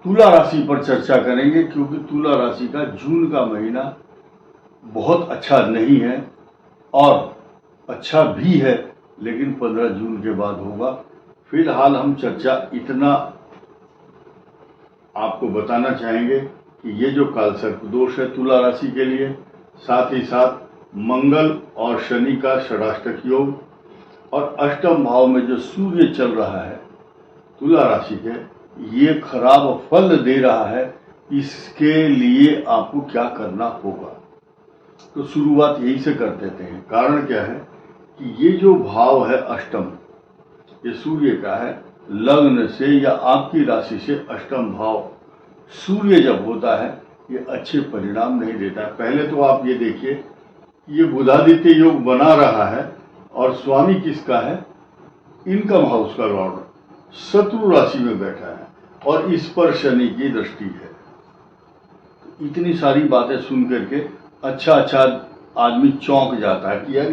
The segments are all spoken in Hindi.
तुला राशि पर चर्चा करेंगे, क्योंकि तुला राशि का जून का महीना बहुत अच्छा नहीं है और अच्छा भी है, लेकिन 15 जून के बाद होगा। फिलहाल हम चर्चा इतना आपको बताना चाहेंगे कि ये जो कालसर्प दोष है तुला राशि के लिए, साथ ही साथ मंगल और शनि का षडाष्टक योग और अष्टम भाव में जो सूर्य चल रहा है तुला राशि के, ये खराब फल दे रहा है। इसके लिए आपको क्या करना होगा, तो शुरुआत यही से कर देते हैं। कारण क्या है कि ये जो भाव है अष्टम, ये सूर्य का है। लग्न से या आपकी राशि से अष्टम भाव सूर्य जब होता है ये अच्छे परिणाम नहीं देता है। पहले तो आप ये देखिए, ये बुधादित्य योग बना रहा है और स्वामी किसका है, इनकम हाउस का लॉर्ड शत्रु राशि में बैठा है और इस पर शनि की दृष्टि है। इतनी सारी बातें सुन करके अच्छा आदमी चौंक जाता है कि यार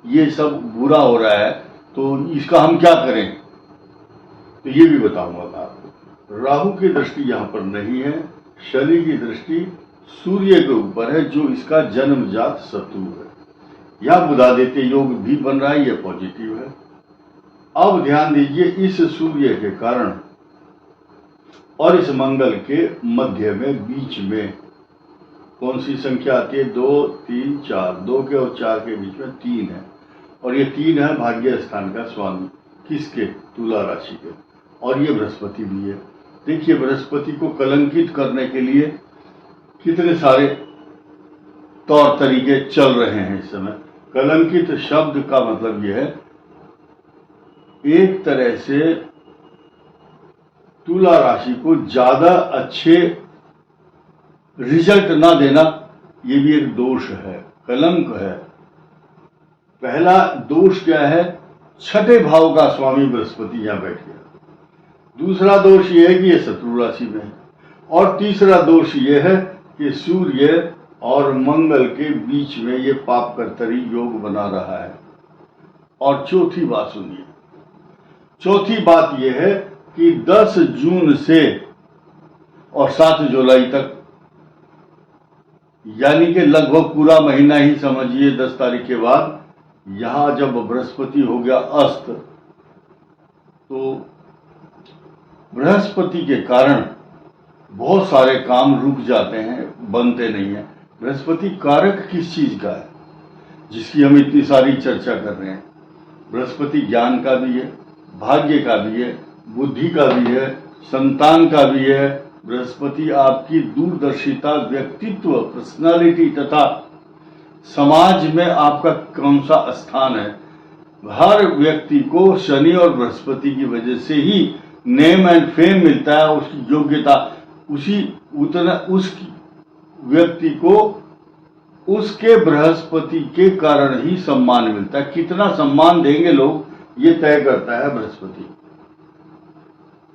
ये सब बुरा हो रहा है, तो इसका हम क्या करें। तो ये भी बताऊंगा मैं आपको। राहु की दृष्टि यहाँ पर नहीं है, शनि की दृष्टि सूर्य के ऊपर है जो इसका जन्मजात शत्रु है। यह बुधादित्य योग भी बन रहा है, यह पॉजिटिव है। अब ध्यान दीजिए, इस सूर्य के कारण और इस मंगल के मध्य में बीच में कौन सी संख्या आती है, 2 3 4, 2 के और 4 के बीच में 3 है और ये 3 है भाग्य स्थान का स्वामी, किसके, तुला राशि के, और ये बृहस्पति भी है। देखिए बृहस्पति को कलंकित करने के लिए कितने सारे तौर तरीके चल रहे हैं इस समय। कलंकित शब्द का मतलब यह है एक तरह से तुला राशि को ज्यादा अच्छे रिजल्ट ना देना, ये भी एक दोष है, कलंक है। पहला दोष क्या है, छठे भाव का स्वामी बृहस्पति यहां बैठ गया। दूसरा दोष यह है कि यह शत्रु राशि में है और तीसरा दोष यह है कि सूर्य और मंगल के बीच में ये पाप कर्तरी योग बना रहा है। और चौथी बात सुनिए, चौथी बात यह है कि 10 जून से और 7 जुलाई तक, यानी कि लगभग पूरा महीना ही समझिए, 10 तारीख के बाद यहां जब बृहस्पति हो गया अस्त, तो बृहस्पति के कारण बहुत सारे काम रुक जाते हैं, बनते नहीं है। बृहस्पति कारक किस चीज का है, जिसकी हम इतनी सारी चर्चा कर रहे हैं। बृहस्पति ज्ञान का भी है, भाग्य का भी है, बुद्धि का भी है, संतान का भी है। बृहस्पति आपकी दूरदर्शिता, व्यक्तित्व, पर्सनालिटी तथा समाज में आपका कौन सा स्थान है। हर व्यक्ति को शनि और बृहस्पति की वजह से ही नेम एंड फेम मिलता है, उसकी योग्यता, उस व्यक्ति को उसके बृहस्पति के कारण ही सम्मान मिलता है। कितना सम्मान देंगे लोग, ये तय करता है बृहस्पति।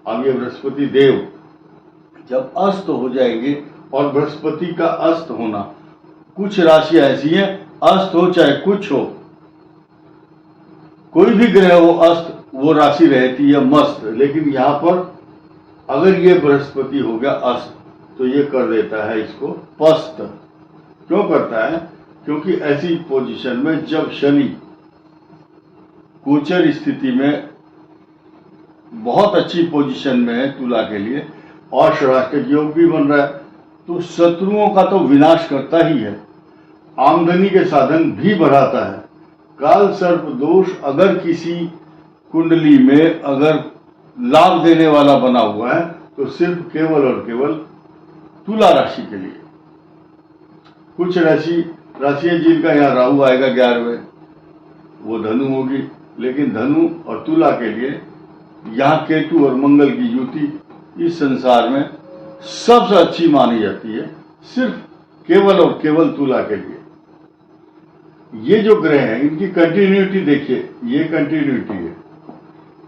अब ये बृहस्पति देव जब अस्त हो जाएंगे, और बृहस्पति का अस्त होना, कुछ राशियां ऐसी हैं अस्त हो चाहे कुछ हो, कोई भी ग्रह हो अस्त, वो राशि रहती है मस्त। लेकिन यहां पर अगर ये बृहस्पति हो गया अस्त, तो ये कर देता है इसको पस्त। क्यों करता है, क्योंकि ऐसी पोजीशन में जब शनि गोचर स्थिति में बहुत अच्छी पोजीशन में है तुला के लिए, और षडाष्टक योग भी बन रहा है, तो शत्रुओं का तो विनाश करता ही है, आमदनी के साधन भी बढ़ाता है। काल सर्प दोष अगर किसी कुंडली में अगर लाभ देने वाला बना हुआ है, तो सिर्फ केवल और केवल तुला राशि के लिए। कुछ राशियां जिनका यहाँ राहु आएगा 11वें, वो धनु होगी, लेकिन धनु और तुला के लिए यहाँ केतु और मंगल की युति इस संसार में सबसे अच्छी मानी जाती है, सिर्फ केवल और केवल तुला के लिए। ये जो ग्रह हैं इनकी कंटिन्यूटी देखिए, ये कंटिन्यूटी है।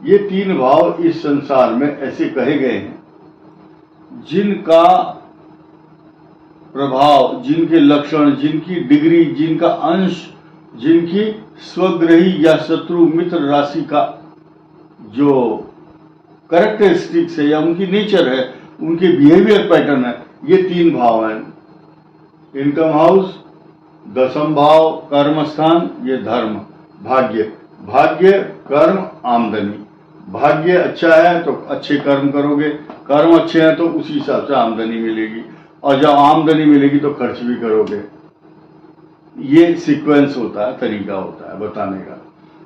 ये 3 भाव इस संसार में ऐसे कहे गए हैं जिनका प्रभाव, जिनके लक्षण, जिनकी डिग्री, जिनका अंश, जिनकी स्वग्रही या शत्रु मित्र राशि का जो कैरेक्टरिस्टिक्स है या उनकी नेचर है, उनके बिहेवियर पैटर्न है। ये 3 भाव हैं, इनकम हाउस, दशम भाव कर्म स्थान, ये धर्म, भाग्य। भाग्य, कर्म, आमदनी। भाग्य अच्छा है तो अच्छे कर्म करोगे, कर्म अच्छे हैं तो उसी हिसाब से आमदनी मिलेगी, और जब आमदनी मिलेगी तो खर्च भी करोगे। ये सीक्वेंस होता है, तरीका होता है बताने का,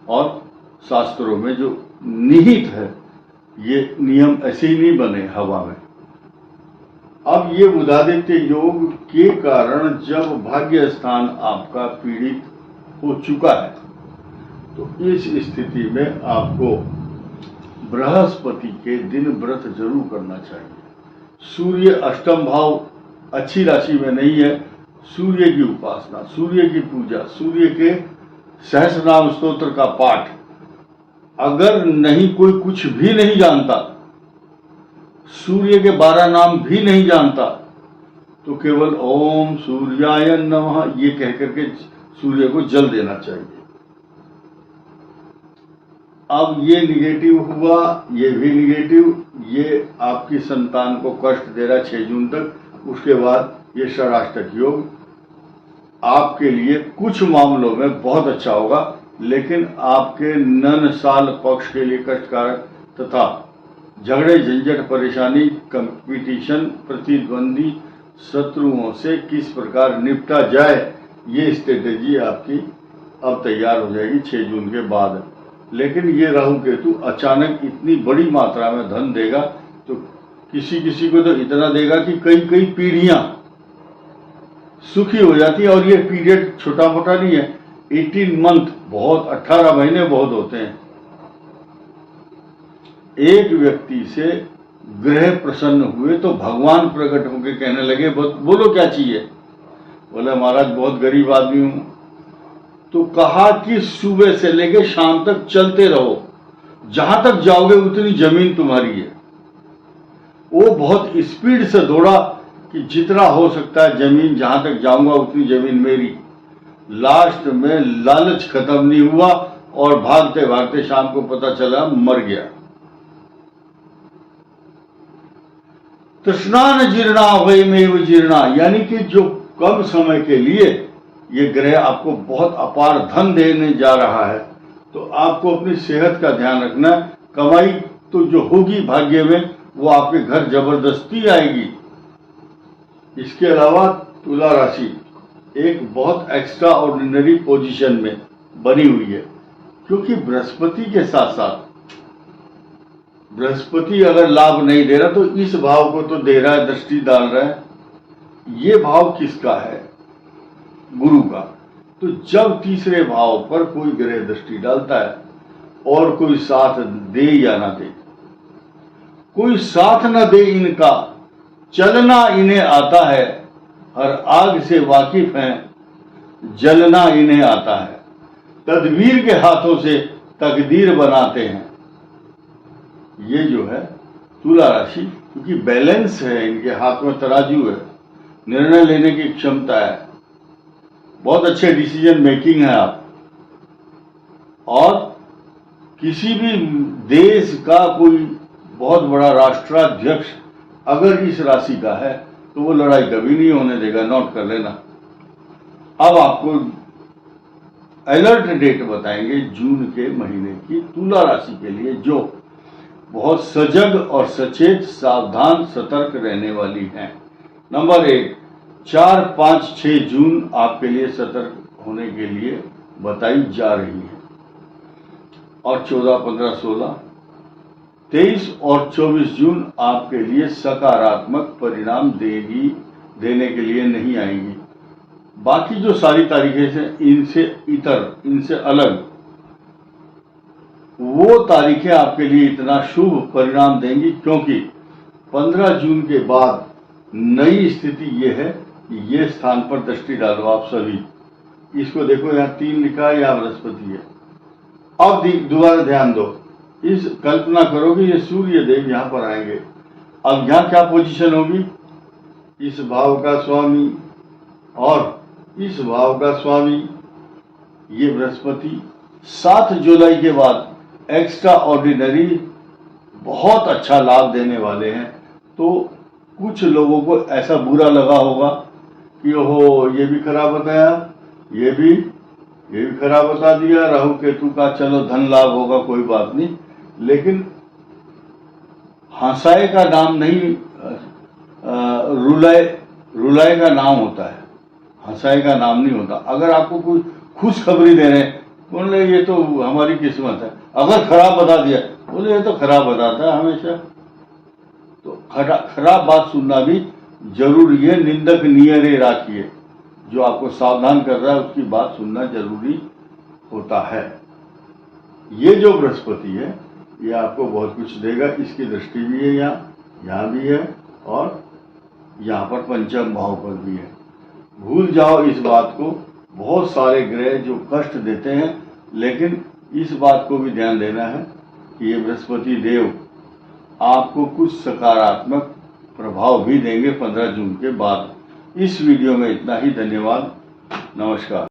और शास्त्रों में जो निहित है, ये नियम ऐसे ही नहीं बने हवा में। अब ये बुधादित्य योग के कारण जब भाग्य स्थान आपका पीड़ित हो चुका है, तो इस स्थिति में आपको बृहस्पति के दिन व्रत जरूर करना चाहिए। सूर्य अष्टम भाव अच्छी राशि में नहीं है, सूर्य की उपासना, सूर्य की पूजा, सूर्य के सहस्रनाम स्तोत्र का पाठ, अगर नहीं कोई कुछ भी नहीं जानता, सूर्य के 12 नाम भी नहीं जानता, तो केवल ओम सूर्याय नमः ये कह करके सूर्य को जल देना चाहिए। अब ये निगेटिव हुआ, ये भी निगेटिव, ये आपकी संतान को कष्ट दे रहा है 6 जून तक। उसके बाद ये षडाष्टक योग आपके लिए कुछ मामलों में बहुत अच्छा होगा, लेकिन आपके नन साल पक्ष के लिए कष्टकारक तथा झगड़े झंझट परेशानी कंपटीशन प्रतिद्वंदी शत्रुओं से किस प्रकार निपटा जाए, ये स्ट्रेटेजी आपकी अब तैयार हो जाएगी 6 जून के बाद। लेकिन ये राहु केतु अचानक इतनी बड़ी मात्रा में धन देगा, तो किसी किसी को तो इतना देगा कि कई कई पीढ़ियां सुखी हो जाती है। और ये पीरियड छोटा मोटा नहीं है, 18 मंथ बहुत, 18 महीने बहुत होते हैं। एक व्यक्ति से ग्रह प्रसन्न हुए तो भगवान प्रकट होकर कहने लगे बोलो क्या चाहिए। बोले महाराज बहुत गरीब आदमी हूं। तो कहा कि सुबह से लेकर शाम तक चलते रहो, जहां तक जाओगे उतनी जमीन तुम्हारी है। वो बहुत स्पीड से दौड़ा कि जितना हो सकता है जमीन, जहां तक जाऊंगा उतनी जमीन मेरी। लास्ट में लालच खत्म नहीं हुआ और भागते भागते शाम को पता चला मर गया। तृष्णान जीर्णा वयमेव जीर्णा, यानी कि जो कम समय के लिए ये ग्रह आपको बहुत अपार धन देने जा रहा है, तो आपको अपनी सेहत का ध्यान रखना। कमाई तो जो होगी भाग्य में वो आपके घर जबरदस्ती आएगी। इसके अलावा तुला राशि एक बहुत एक्स्ट्रा ऑर्डिनरी पोजीशन में बनी हुई है, क्योंकि बृहस्पति के साथ साथ बृहस्पति अगर लाभ नहीं दे रहा तो इस भाव को तो दे रहा है, दृष्टि डाल रहा है। ये भाव किसका है? गुरु का। तो जब तीसरे भाव पर कोई ग्रह दृष्टि डालता है और कोई साथ दे या ना दे, कोई साथ न दे, इनका चलना इन्हें आता है, हर आग से वाकिफ हैं, जलना इन्हें आता है, तदबीर के हाथों से तकदीर बनाते हैं। ये जो है तुला राशि, क्योंकि बैलेंस है, इनके हाथ में तराजू है, निर्णय लेने की क्षमता है, बहुत अच्छे डिसीजन मेकिंग है आप। और किसी भी देश का कोई बहुत बड़ा राष्ट्राध्यक्ष अगर इस राशि का है तो वो लड़ाई कभी नहीं होने देगा, नोट कर लेना। अब आपको अलर्ट डेट बताएंगे जून के महीने की तुला राशि के लिए, जो बहुत सजग और सचेत, सावधान, सतर्क रहने वाली हैं। नंबर 1, 4, 5, 6 जून आपके लिए सतर्क होने के लिए बताई जा रही है, और 14, 15, 16, 23 और 24 जून आपके लिए सकारात्मक परिणाम देने के लिए नहीं आएंगी। बाकी जो सारी तारीखें हैं इनसे अलग वो तारीखें आपके लिए इतना शुभ परिणाम देंगी, क्योंकि 15 जून के बाद नई स्थिति ये है कि ये स्थान पर दृष्टि डालो आप सभी। इसको देखो, यहाँ 3 लिखा है, यहाँ बृहस्पति है। अब दोबारा ध्यान दो, इस कल्पना करो कि ये सूर्य देव यहाँ पर आएंगे। अब यहाँ क्या पोजीशन होगी? इस भाव का स्वामी और इस भाव का स्वामी ये बृहस्पति 7 जुलाई के बाद एक्स्ट्रा ऑर्डिनरी बहुत अच्छा लाभ देने वाले हैं। तो कुछ लोगों को ऐसा बुरा लगा होगा कि ओहो ये भी खराब बताया, ये भी खराब बता दिया, राहु केतु का चलो धन लाभ होगा कोई बात नहीं, लेकिन हंसाए का नाम नहीं, रुलाए का नाम होता है, हंसाए का नाम नहीं होता। अगर आपको कोई खुशखबरी दे रहे हैं, बोले ये तो हमारी किस्मत है, अगर खराब बता दिया बोले ये तो खराब बताता है हमेशा। तो खराब बात सुनना भी जरूरी है, निंदक नियरे राखिए, जो आपको सावधान कर रहा है उसकी बात सुनना जरूरी होता है। ये जो बृहस्पति है ये आपको बहुत कुछ देगा, इसकी दृष्टि भी है, यहाँ भी है और यहाँ पर पंचम भाव पर भी है। भूल जाओ इस बात को, बहुत सारे ग्रह जो कष्ट देते हैं, लेकिन इस बात को भी ध्यान देना है कि ये बृहस्पति देव आपको कुछ सकारात्मक प्रभाव भी देंगे 15 जून के बाद। इस वीडियो में इतना ही, धन्यवाद, नमस्कार।